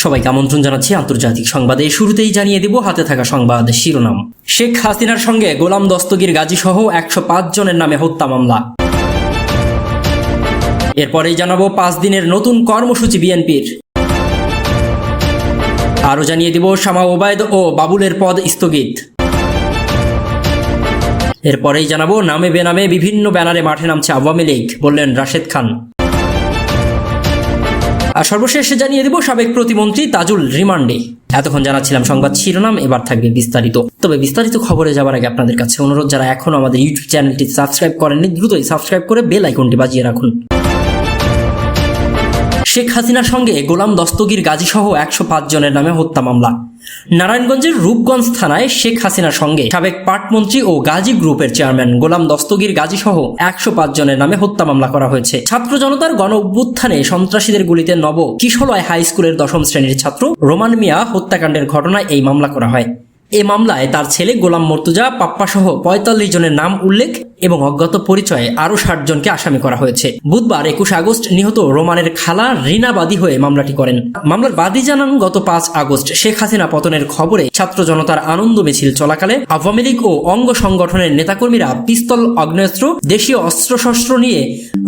সবাইকে আমন্ত্রণ জানাচ্ছি আন্তর্জাতিক সংবাদে। শুরুতেই জানিয়ে দেব হাতে থাকা সংবাদ শিরোনাম। শেখ হাসিনার সঙ্গে গোলাম দস্তগীর গাজী সহ ১০৫ জনের নামে হত্যা মামলা। এরপরেই জানাবো ৫ দিনের নতুন কর্মসূচি বিএনপির। আরও জানিয়ে দেব শামা ওবায়দ ও বাবুলের পদ স্থগিত। এরপরেই জানাবো নামে বেনামে বিভিন্ন ব্যানারে মাঠে নামছে আওয়ামী লীগ, বললেন রাশেদ খান। আর সর্বশেষে জানিয়ে দেব সাবেক প্রতিমন্ত্রী তাজুল রিমান্ডে। এতক্ষণ জানাচ্ছিলাম সংবাদ শিরোনাম, এবার থাকবে বিস্তারিত। তবে বিস্তারিত খবরে যাওয়ার আগে আপনাদের কাছে অনুরোধ, যারা এখনো আমাদের ইউটিউব চ্যানেলটি সাবস্ক্রাইব করেননি দ্রুতই সাবস্ক্রাইব করে বেল আইকনটি বাজিয়ে রাখুন। শেখ হাসিনার সঙ্গে গোলাম দস্তগীর গাজী সহ ১০৫ জনের নামে হত্যা মামলা। নারায়ণগঞ্জের রূপগঞ্জ থানায় শেখ হাসিনার সঙ্গে সাবেক পাটমন্ত্রী ও গাজী গ্রুপের চেয়ারম্যান গোলাম দস্তগীর গাজী সহ ১০৫ জনের নামে হত্যা মামলা করা হয়েছে। ছাত্র জনতার গণ অভ্যুত্থানে সন্ত্রাসীদের গুলিতে নব কিশলয় হাই স্কুলের ১০ম শ্রেণীর ছাত্র রোমান মিয়া হত্যাকাণ্ডের ঘটনায় এই মামলা করা হয়। এই মামলায় তার ছেলে গোলাম মর্তুজা পাপ্পা সহ ৪৫ জনের নাম উল্লেখ এবং অজ্ঞাত পরিচয়ে আরও ৬০ জনকে আসামি করা হয়েছে। বুধবার ২১ আগস্ট নিহত রোমানের খালা রিনা বাদী হয়ে মামলাটি করেন। মামলার বাদী জানান, গত ৫ আগস্ট শেখ হাসিনা পতনের খবরে ছাত্র জনতার আনন্দ মিছিল চলাকালে আওয়ামী লীগ ও অঙ্গ সংগঠনের নেতাকর্মীরা পিস্তল, আগ্নেয়াস্ত্র, দেশীয় অস্ত্রশস্ত্র নিয়ে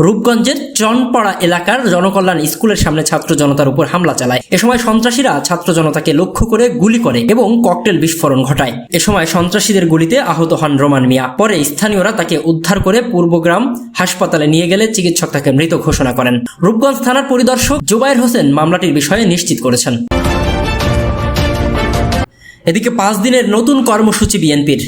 রূপগঞ্জের চনপাড়া এলাকার জনকল্যাণ স্কুলের সামনে ছাত্র জনতার উপর হামলা চালায়। এ সময় সন্ত্রাসীরা ছাত্র জনতাকে লক্ষ্য করে গুলি করে এবং ককটেল বিস্ফোরণ ঘটায়। এ সময় সন্ত্রাসীদের গুলিতে আহত হন রোমান মিয়া। পরে স্থানীয়রা তাকে উদ্ধার করে পূর্বগ্রাম হাসপাতালে নিয়ে গেলে চিকিৎসক তাকে মৃত ঘোষণা করেন। রূপগঞ্জ থানার পরিদর্শক জুবায়ের হোসেন মামলাটির বিষয়ে নিশ্চিত করেছেন। এদিকে ৫ দিনের নতুন কর্মসূচি বিএনপির।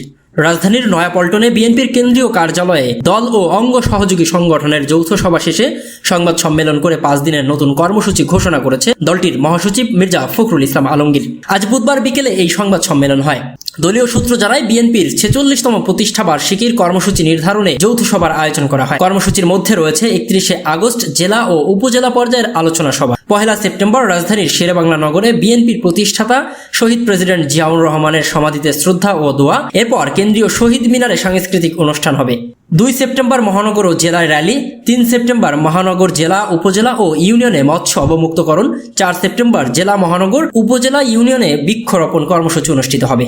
রাজধানীর নয়াপল্টনে বিএনপির কেন্দ্রীয় কার্যালয়ে দল ও অঙ্গ সহযোগী সংগঠনের যৌথ সভা শেষে সংবাদ সম্মেলন করে ৫ দিনের নতুন কর্মসূচি ঘোষণা করেছে দলটির মহাসচিব মির্জা ফখরুল ইসলাম আলমগীর। আজ বুধবার বিকেলে এই সংবাদ সম্মেলন হয়। দলীয় সূত্র জানায়, বিএনপির ৪৬তম প্রতিষ্ঠা বার্ষিকীর কর্মসূচি নির্ধারণে যৌথ সভার আয়োজন করা হয়। কর্মসূচির মধ্যে রয়েছে ৩১শে আগস্ট জেলা ও উপজেলা পর্যায়ের আলোচনা সভা। ১ সেপ্টেম্বর রাজধানীর শেরেবাংলা নগরে বিএনপির প্রতিষ্ঠাতা শহীদ প্রেসিডেন্ট জিয়াউর রহমানের সমাধিতে শ্রদ্ধা ও দোয়া। এরপর কেন্দ্রীয় শহীদ মিনারে সাংস্কৃতিক অনুষ্ঠান হবে। ২ সেপ্টেম্বর মহানগর ও জেলায় র্যালি। ৩ সেপ্টেম্বর মহানগর, জেলা, উপজেলা ও ইউনিয়নে মৎস্য অবমুক্তকরণ। ৪ সেপ্টেম্বর জেলা, মহানগর, উপজেলা, ইউনিয়নে বৃক্ষরোপণ কর্মসূচি অনুষ্ঠিত হবে।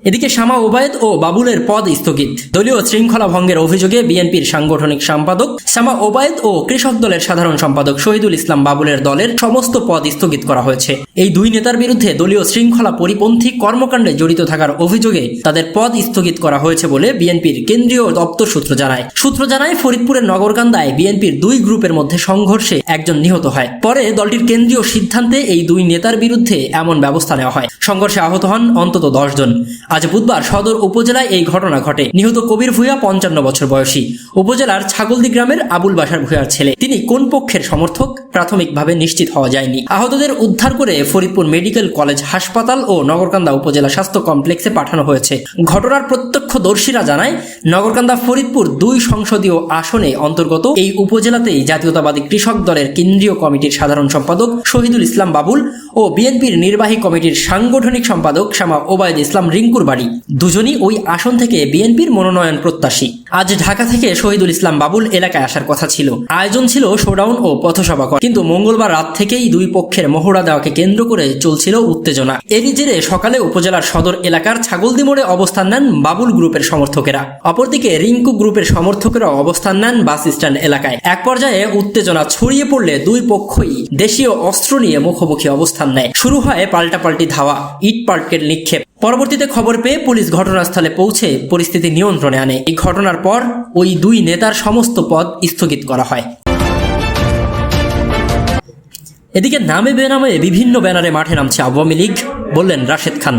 এদিকে শামা ওবায়দ ও বাবুলের পদ স্থগিত। দলীয় শৃঙ্খলা ভঙ্গের অভিযোগে বিএনপির সাংগঠনিক সম্পাদক শামা ওবায়দ ও কৃষক দলের সাধারণ সম্পাদক শহীদুল ইসলাম বাবুলের দলের সমস্ত পদ স্থগিত করা হয়েছে। এই দুই নেতার বিরুদ্ধে দলীয় শৃঙ্খলা পরিপন্থী কর্মকাণ্ডে জড়িত থাকার অভিযোগে তাদের পদ স্থগিত করা হয়েছে বলে বিএনপির কেন্দ্রীয় দপ্তর সূত্র জানায়। ফরিদপুরের নগরকান্দায় বিএনপির ২ গ্রুপের মধ্যে সংঘর্ষে একজন নিহত হয়। পরে দলটির কেন্দ্রীয় সিদ্ধান্তে এই ২ নেতার বিরুদ্ধে এমন ব্যবস্থা নেওয়া হয়। সংঘর্ষে আহত হন অন্তত ১০ জন। আজ বুধবার সদর উপজেলায় এই ঘটনা ঘটে। নিহত কবির ভূঁইয়া ৫৫ বছর বয়সী, উপজেলার ছাগলদি গ্রামের আবুল বাশার ভূঁইয়ার ছেলে। তিনি কোন পক্ষের সমর্থক প্রাথমিকভাবে নিশ্চিত হওয়া যায়নি। আহতদের উদ্ধার করে ফরিদপুর মেডিকেল কলেজ হাসপাতাল ও নগরকান্দা উপজেলা স্বাস্থ্য কমপ্লেক্সে পাঠানো হয়েছে। ঘটনার প্রত্যক্ষদর্শীরা জানায়, নগরকান্দা ফরিদপুর ২ সংসদীয় আসনে অন্তর্গত এই উপজেলাতেই জাতীয়তাবাদী কৃষক দলের কেন্দ্রীয় কমিটির সাধারণ সম্পাদক শহীদুল ইসলাম বাবুল ও বিএনপির নির্বাহী কমিটির সাংগঠনিক সম্পাদক শামা ওবায়দ ইসলাম রিঙ্কুর বাড়ি। দুজনই ওই আসন থেকে বিএনপির মনোনয়ন প্রত্যাশী। আজ ঢাকা থেকে শহীদুল ইসলাম বাবুল এলাকায় আসার কথা ছিল। আয়োজন ছিল শোডাউন ও পথসভা, কিন্তু মঙ্গলবার রাত থেকেই ২ পক্ষের মহড়া দেওয়াকে কেন্দ্র করে চলছিল উত্তেজনা। এরই জেরে সকালে উপজেলার সদর এলাকার ছাগলদি মোড়ে অবস্থান নেন বাবুল গ্রুপের সমর্থকেরা। অপরদিকে রিঙ্কু গ্রুপের সমর্থকেরা অবস্থান নেন বাস স্ট্যান্ড এলাকায়। এক পর্যায়ে উত্তেজনা ছড়িয়ে পড়লে ২ পক্ষই দেশীয় অস্ত্র নিয়ে মুখোমুখি অবস্থান নেয়। শুরু হয় পাল্টাপাল্টি ধাওয়া, ইট পাটকেল নিক্ষেপ। পরবর্তীতে খবর পেয়ে পুলিশ ঘটনাস্থলে পৌঁছে পরিস্থিতি নিয়ন্ত্রণে আনে। এই ঘটনার পর ওই ২ নেতার সমস্ত পদ স্থগিত করা হয়। এদিকে নামে বেনামে বিভিন্ন ব্যানারে মাঠে নামছে আওয়ামী লীগ, বললেন রাশেদ খান।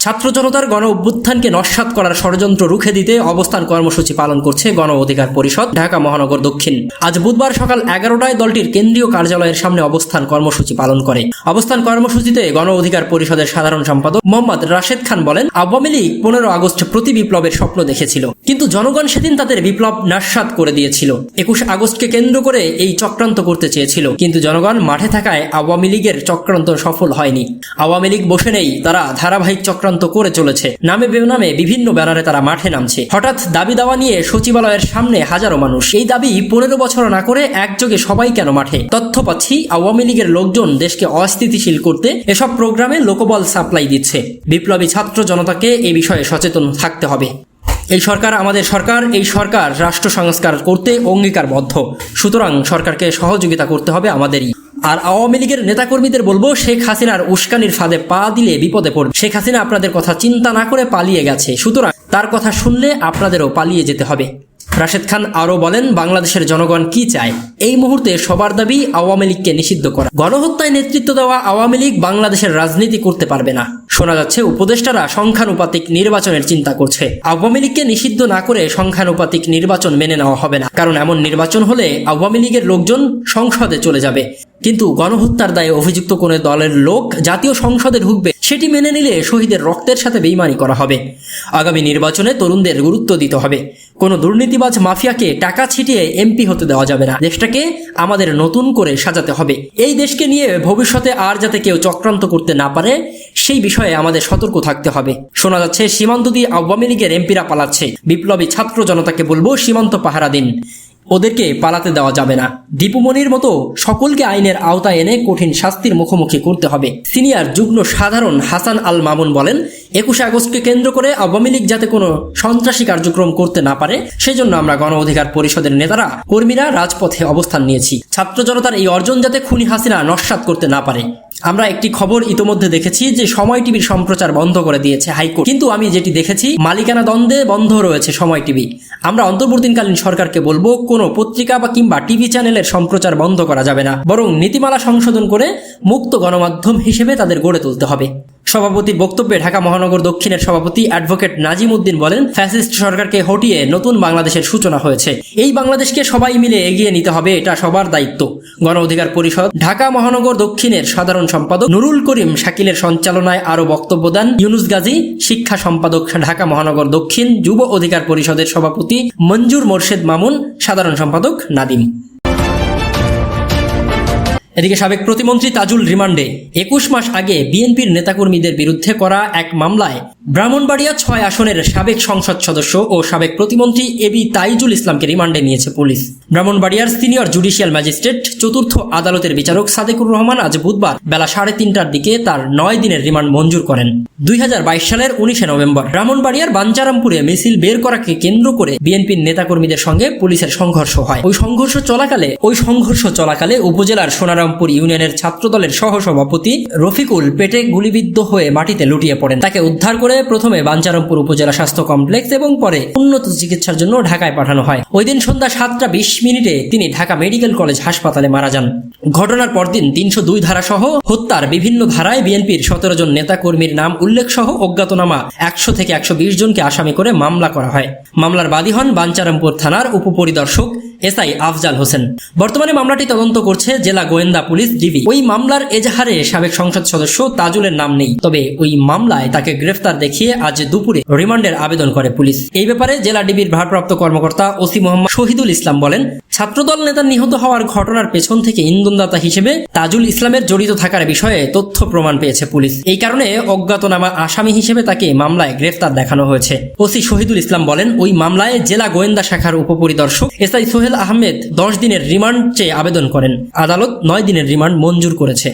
ছাত্র জনতার গণ অভ্যুত্থানকে নস্যাৎ করার ষড়যন্ত্র রুখে দিতে অবস্থান কর্মসূচি পালন করছে গণ অধিকার পরিষদ ঢাকা মহানগর দক্ষিণ। আজ বুধবার সকাল ১১টায় দলটির কেন্দ্রীয় কার্যালয়ের সামনে অবস্থান কর্মসূচি পালন করে। অবস্থান কর্মসূচিতে গণ অধিকার পরিষদের সাধারণ সম্পাদক মোহাম্মদ রাশেদ খান বলেন, আওয়ামী লীগ ১৫ আগস্ট প্রতি বিপ্লবের স্বপ্ন দেখেছিল, কিন্তু জনগণ সেদিন তাদের বিপ্লব নস্যাৎ করে দিয়েছিল। ২১ আগস্টকে কেন্দ্র করে এই চক্রান্ত করতে চেয়েছিল, কিন্তু জনগণ মাঠে থাকায় আওয়ামী লীগের চক্রান্ত সফল হয়নি। আওয়ামী লীগ বসে নেই, তারা ধারাবাহিক চক্রান্ত চক্রান্ত করে চলেছে। নামে বেনামে বিভিন্ন ব্যানারে তারা মাঠে নামছে। হঠাৎ দাবি দাওয়া নিয়ে সচিবালয়ের সামনে হাজারো মানুষ। এই দাবি 15 বছর না করে একযোগে সবাই কেন মাঠে? তথ্য পাচ্ছি আওয়ামী লীগের লোকজন দেশকে অস্থিতিশীল করতে এসব প্রোগ্রামে লোকবল সাপ্লাই দিচ্ছে। বিপ্লবী ছাত্র জনতাকে এই বিষয়ে সচেতন থাকতে হবে। এই সরকার আমাদের সরকার, এই সরকার রাষ্ট্র সংস্কার করতে অঙ্গীকারবদ্ধ। সুতরাং সরকারকে সহযোগিতা করতে হবে আমাদেরই। আর আওয়ামী লীগের নেতাকর্মীদের বলবো, শেখ হাসিনার উস্কানির ফাঁদে পা দিলে বিপদে পড়বে। শেখ হাসিনা আপনাদের কথা চিন্তা না করে পালিয়ে গেছে, সুতরাং তার কথা শুনলে আপনাদেরও পালিয়ে যেতে হবে। রাশেদ খান আরও বলেন, বাংলাদেশের জনগণ কি চায়? এই মুহূর্তে সবার দাবি আওয়ামী লীগকে নিষিদ্ধ করা। গণহত্যায় নেতৃত্ব দেওয়া আওয়ামী লীগ বাংলাদেশের রাজনীতি করতে পারবে না। শোনা যাচ্ছে উপদেষ্টারা সংখ্যানুপাতিক নির্বাচনের চিন্তা করছে। আওয়ামী লীগকে নিষিদ্ধ না করে সংখ্যানুপাতিক নির্বাচন মেনে নেওয়া হবে না, কারণ এমন নির্বাচন হলে আওয়ামী লীগের লোকজন সংসদে চলে যাবে। কিন্তু গণহত্যার দায়ে অভিযুক্ত কোনো দলের লোক জাতীয় সংসদে ঢুকবে, সেটি মেনে নিলে শহীদের রক্তের সাথে বেইমানি করা হবে। আগামী নির্বাচনে তরুণদের গুরুত্ব দিতে হবে। কোনো দুর্নীতিবাজ মাফিয়াকে টাকা ছিটিয়ে এমপি হতে দেওয়া যাবে না। দেশটাকে আমাদের নতুন করে সাজাতে হবে। এই দেশকে নিয়ে ভবিষ্যতে আর যাতে কেউ চক্রান্ত করতে না পারে, সেই বিষয়ে আমাদের সতর্ক থাকতে হবে। শোনা যাচ্ছে সীমান্ত দিয়ে আওয়ামী লীগের এমপিরা পালাচ্ছে। বিপ্লবী ছাত্র জনতাকে বলবো, সীমান্ত পাহারা দিন, ওদেরকে পালাতে দেওয়া যাবে না। দীপুমণির মতো সকলকে আইনের আওতায় এনে কঠিন শাস্তির মুখোমুখি করতে হবে। সিনিয়র যুগ্ম সাধারণ হাসান আল মামুন বলেন, 21 আগস্টকে কেন্দ্র করে আওয়ামী লীগ যাতে কোনো সন্ত্রাসী কার্যক্রম করতে না পারে, সেজন্য আমরা গণ অধিকার পরিষদের নেতারা কর্মীরা রাজপথে অবস্থান নিয়েছি। ছাত্র জনতার এই অর্জন যাতে খুনি হাসিনা নস্যাৎ করতে না পারে। আমরা একটি খবর ইতোমধ্যে দেখেছি যে সময় টিভির সম্প্রচার বন্ধ করে দিয়েছে হাইকোর্ট, কিন্তু আমি যেটি দেখেছি মালিকানা দ্বন্দ্বে বন্ধ রয়েছে সময় টিভি। আমরা অন্তর্বর্তীকালীন সরকারকে বলবো, কোনো পত্রিকা বা কিংবা টিভি চ্যানেলের সম্প্রচার বন্ধ করা যাবে না, বরং নীতিমালা সংশোধন করে মুক্ত গণমাধ্যম হিসেবে তাদের গড়ে তুলতে হবে। সভাপতির বক্তব্যে ঢাকা মহানগর দক্ষিণের সভাপতি অ্যাডভোকেট নাজিম উদ্দিন বলেন, ফ্যাসিস্ট সরকারকে হটিয়ে নতুন বাংলাদেশের সূচনা হয়েছে। এই বাংলাদেশকে সবাই মিলে এগিয়ে নিতে হবে, এটা সবার দায়িত্ব। গণ অধিকার পরিষদ ঢাকা মহানগর দক্ষিণের সাধারণ সম্পাদক নুরুল করিম শাকিলের সঞ্চালনায় আরও বক্তব্য দেন ইউনুস গাজী, শিক্ষা সম্পাদক ঢাকা মহানগর দক্ষিণ, যুব অধিকার পরিষদের সভাপতি মঞ্জুর মোর্শেদ মামুন, সাধারণ সম্পাদক নাদিম। এদিকে সাবেক প্রতিমন্ত্রী তাজুল রিমান্ডে। 21 মাস আগে বিএনপির নেতাকর্মীদের বিরুদ্ধে করা এক মামলায় ব্রাহ্মণবাড়িয়া 6 আসনের সাবেক সংসদ সদস্য ও সাবেক প্রতিমন্ত্রী এবি তাইজুল ইসলামকে রিমান্ডে নিয়েছে পুলিশ। ব্রাহ্মণবাড়িয়ার সিনিয়র জুডিশিয়াল ম্যাজিস্ট্রেট চতুর্থ আদালতের বিচারক সাদেকুর রহমান আজ বুধবার বেলা 3:30টার দিকে তার 9 দিনের রিমান্ড মঞ্জুর করেন। 2022 সালের 19 নভেম্বর ব্রাহ্মণবাড়িয়ার বাঞ্চারামপুরে মিছিল বের করাকে কেন্দ্র করে বিএনপির নেতাকর্মীদের সঙ্গে পুলিশের সংঘর্ষ হয়। ওই সংঘর্ষ চলাকালে উপজেলার সোনারামপুর ইউনিয়নের ছাত্রদলের সহসভাপতি রফিকুল পেটে গুলিবিদ্ধ হয়ে মাটিতে লুটিয়ে পড়েন। তাকে উদ্ধার করে প্রথমে বাঞ্চারামপুর উপজেলা স্বাস্থ্য কমপ্লেক্স এবং পরে উন্নত চিকিৎসার জন্য ঢাকায় পাঠানো হয়। ওই দিন সন্ধ্যা 7:20 তিনি ঢাকা মেডিকেল কলেজ হাসপাতালে মারা যান। ঘটনার পরদিন 302 ধারা সহ হত্যার বিভিন্ন ধারায় বিএনপির 17 জন নেতাকর্মীর নাম উল্লেখ সহ অজ্ঞাতনামা 100 থেকে 120 জনকে আসামি করে মামলা করা হয়। মামলার বাদী হন বাঞ্চারামপুর থানার উপপরিদর্শক এসআই আফজাল হোসেন। বর্তমানে মামলাটি তদন্ত করছে জেলা গোয়েন্দা পুলিশ ডিবি। ওই মামলার এজাহারে সাবেক সংসদ সদস্য তাজুলের নাম নেই, তবে ওই মামলায় তাকে গ্রেফতার দেখিয়ে আজ দুপুরে রিমান্ডের আবেদন করে পুলিশ। এই ব্যাপারে জেলা ডিবির ভারপ্রাপ্ত কর্মকর্তা ওসি মোহাম্মদ শহীদুল ইসলাম বলেন, ছাত্রদল নেতা নিহত হওয়ার ঘটনার পেছন থেকে ইন্ধনদাতা হিসেবে তাজুল ইসলামের জড়িত থাকার বিষয়ে তথ্য প্রমাণ পেয়েছে পুলিশ। এই কারণে অজ্ঞাতনামা আসামি হিসেবে তাকে মামলায় গ্রেফতার দেখানো হয়েছে। ওসি শহীদুল ইসলাম বলেন, ওই মামলায় জেলা গোয়েন্দা শাখার উপপরিদর্শক এসআই সোহেল আহমেদ 10 দিনের রিমান্ড চেয়ে আবেদন করেন। আদালত 9 দিনের রিমান্ড মঞ্জুর করেছে।